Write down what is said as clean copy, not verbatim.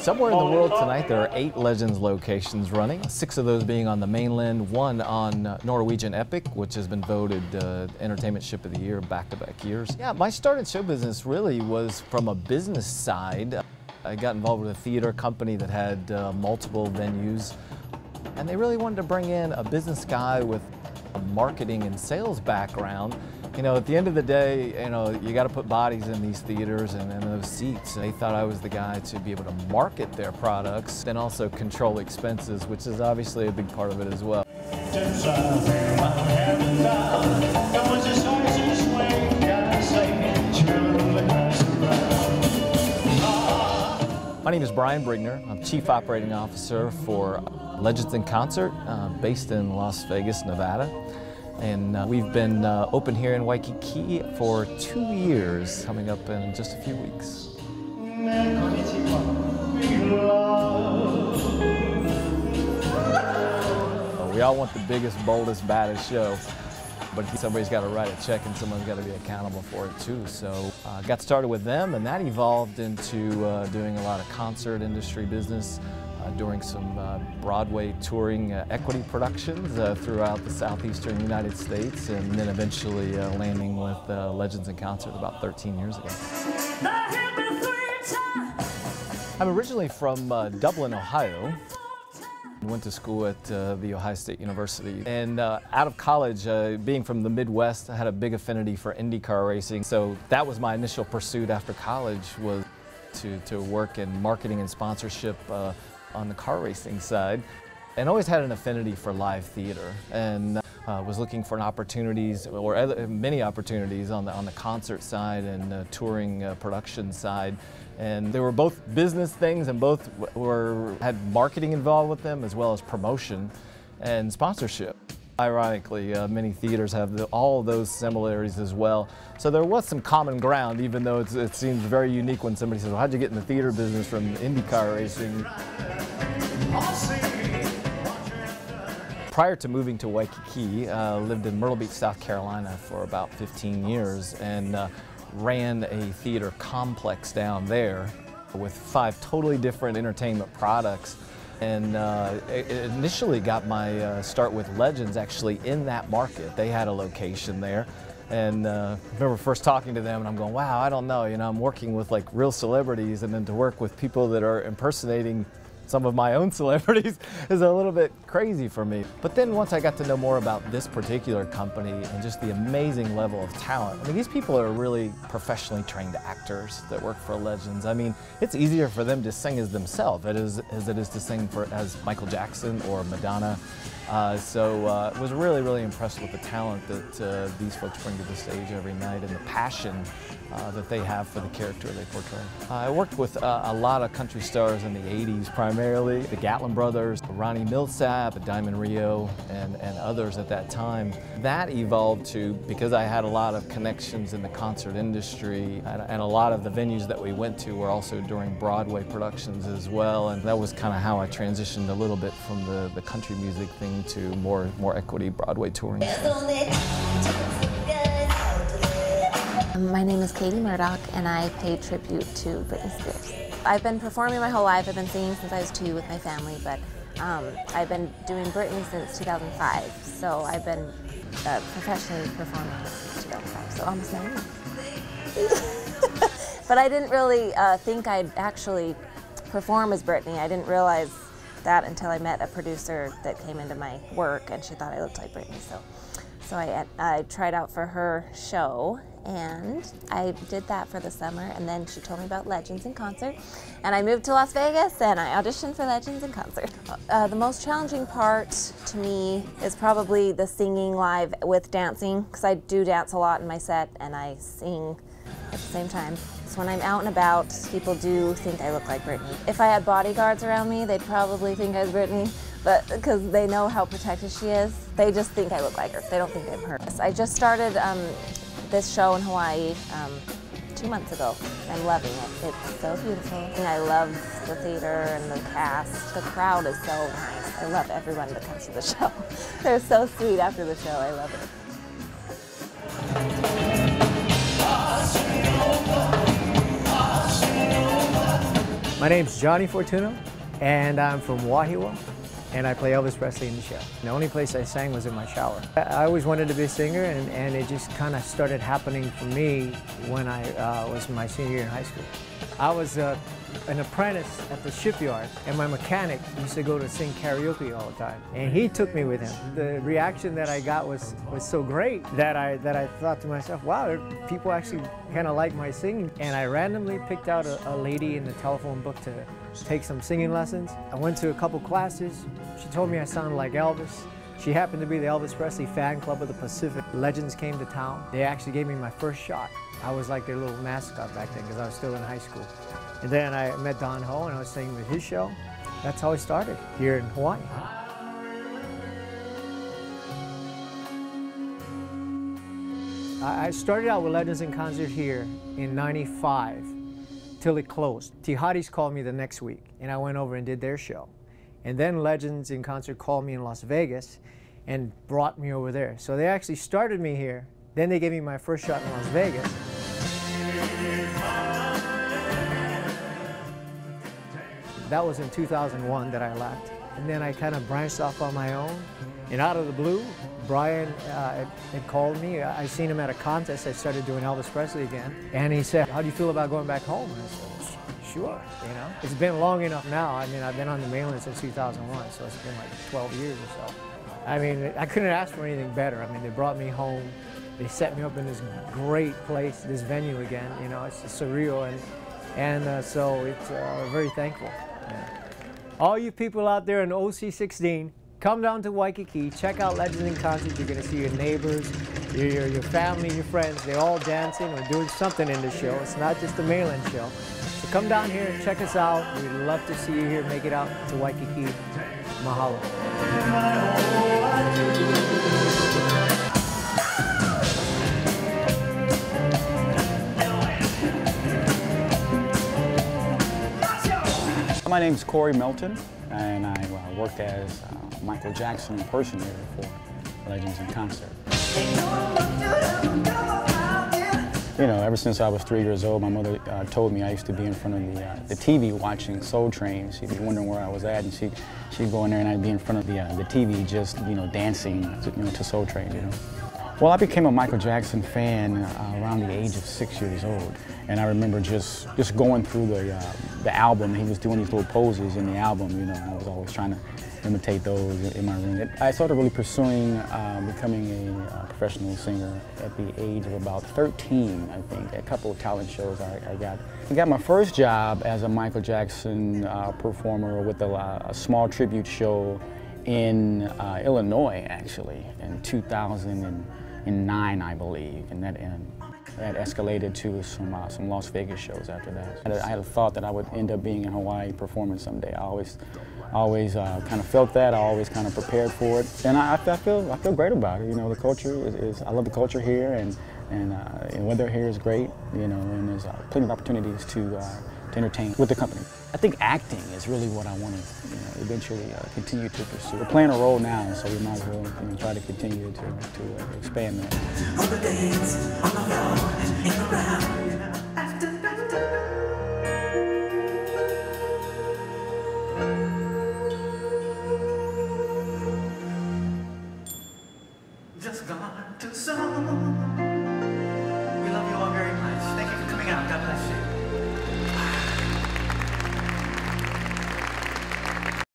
Somewhere in the world tonight, there are 8 Legends locations running, 6 of those being on the mainland, 1 on Norwegian Epic, which has been voted Entertainment Ship of the Year back-to-back years. Yeah, my start in show business really was from a business side. I got involved with a theater company that had multiple venues, and they really wanted to bring in a business guy with a marketing and sales background. You know, at the end of the day, you know, you got to put bodies in these theaters and in those seats. They thought I was the guy to be able to market their products and also control expenses, which is obviously a big part of it as well. My name is Brian Brigner. I'm Chief Operating Officer for Legends in Concert, based in Las Vegas, Nevada. And we've been open here in Waikiki for 2 years, coming up in just a few weeks. We all want the biggest, boldest, baddest show, but somebody's got to write a check and someone's got to be accountable for it too. So I got started with them, and that evolved into doing a lot of concert industry business, doing some Broadway touring equity productions throughout the southeastern United States, and then eventually landing with Legends in Concert about 13 years ago. I'm originally from Dublin, Ohio. Went to school at the Ohio State University, and out of college, being from the Midwest, I had a big affinity for IndyCar racing. So that was my initial pursuit after college, was to work in marketing and sponsorship on the car racing side, and always had an affinity for live theater, and was looking for opportunities, or many opportunities on the concert side and touring production side. And they were both business things, and both had marketing involved with them, as well as promotion and sponsorship. Ironically, many theaters have all of those similarities as well. So there was some common ground, even though it seems very unique when somebody says, well, how'd you get in the theater business from IndyCar racing? Prior to moving to Waikiki, lived in Myrtle Beach, South Carolina for about 15 years, and ran a theater complex down there with 5 totally different entertainment products. And it initially got my start with Legends actually in that market. They had a location there. And I remember first talking to them, and I'm going, wow, I don't know, you know, I'm working with like real celebrities, and then to work with people that are impersonating some of my own celebrities is a little bit crazy for me. But then once I got to know more about this particular company and just the amazing level of talent, I mean, these people are really professionally trained actors that work for Legends. I mean, it's easier for them to sing as themselves as it is to sing as Michael Jackson or Madonna. So I was really, really impressed with the talent that these folks bring to the stage every night, and the passion that they have for the character they portray. I worked with a lot of country stars in the 80s primarily, the Gatlin brothers, Ronnie Millsap, Diamond Rio, and others at that time. That evolved to, because I had a lot of connections in the concert industry, and a lot of the venues that we went to were also during Broadway productions as well, and that was kind of how I transitioned a little bit from the country music thing to more equity Broadway touring. My name is Murdock, and I pay tribute to Britney Spears. I've been performing my whole life. I've been singing since I was 2 with my family, but I've been doing Britney since 2005. So I've been professionally performing since 2005, so almost 9 years. But I didn't really think I'd actually perform as Britney. I didn't realize that until I met a producer that came into my work, and she thought I looked like Britney. So I tried out for her show, and I did that for the summer, and then she told me about Legends in Concert, and I moved to Las Vegas, and I auditioned for Legends in Concert. The most challenging part to me is probably the singing live with dancing, because I do dance a lot in my set, and I sing at the same time. So when I'm out and about, people do think I look like Britney. If I had bodyguards around me, they'd probably think I was Britney, but because they know how protected she is, they just think I look like her. They don't think I'm her. I just started this show in Hawaii 2 months ago. I'm loving it. It's so beautiful. And I love the theater and the cast. The crowd is so nice. I love everyone that comes to the show. They're so sweet after the show. I love it. My name's Johnny Fortuno, and I'm from Wahiwa, and I play Elvis Presley in the show. The only place I sang was in my shower. I always wanted to be a singer, and it just kind of started happening for me when I was my senior year in high school. I was an apprentice at the shipyard, and my mechanic used to go to sing karaoke all the time, and he took me with him. The reaction that I got was so great that I thought to myself, wow, people actually kind of like my singing. And I randomly picked out a lady in the telephone book to take some singing lessons. I went to a couple classes. She told me I sounded like Elvis. She happened to be the Elvis Presley fan club of the Pacific. Legends came to town. They actually gave me my first shot. I was like their little mascot back then because I was still in high school. And then I met Don Ho and I was singing with his show. That's how I started here in Hawaii. I started out with Legends in Concert here in '95 till it closed. Tihadi's called me the next week and I went over and did their show. And then Legends in Concert called me in Las Vegas and brought me over there. So they actually started me here. Then they gave me my first shot in Las Vegas. That was in 2001 that I left. And then I kind of branched off on my own. And out of the blue, Brian had called me. I seen him at a contest. I started doing Elvis Presley again. And he said, how do you feel about going back home? And I said, sure, you know. It's been long enough now. I mean, I've been on the mainland since 2001, so it's been like 12 years or so. I mean, I couldn't ask for anything better. I mean, they brought me home. They set me up in this great place, this venue again. You know, it's surreal, and so it's very thankful. Yeah. All you people out there in OC16, come down to Waikiki, check out Legends in Concert. You're going to see your neighbors, your family, your friends. They're all dancing or doing something in the show. It's not just a mainland show. So come down here and check us out. We'd love to see you here. Make it out to Waikiki. Mahalo. My name is Corey Melton, and I work as Michael Jackson impersonator for Legends in Concert. You know, ever since I was 3 years old, my mother told me I used to be in front of the TV watching Soul Train. She'd be wondering where I was at, and she'd go in there and I'd be in front of the TV just, you know, dancing to Soul Train, you know. Well, I became a Michael Jackson fan around the age of 6 years old, and I remember just going through the album. He was doing these little poses in the album, you know, and I was always trying to imitate those in my room. I started really pursuing becoming a professional singer at the age of about 13, I think. A couple of talent shows I got my first job as a Michael Jackson performer with a small tribute show in Illinois, actually, in 2009, I believe, and that escalated to some Las Vegas shows after that. I had thought that I would end up being in Hawaii performing someday. I always kind of felt that. I always kind of prepared for it, and I feel great about it. You know, the culture is I love the culture here, and weather here is great. You know, and there's plenty of opportunities to entertain with the company. I think acting is really what I want to, you know, eventually continue to pursue. We're playing a role now, so we might as well, you know, try to continue to expand that. On the dance, on the floor, in the ground. Just gone too soon.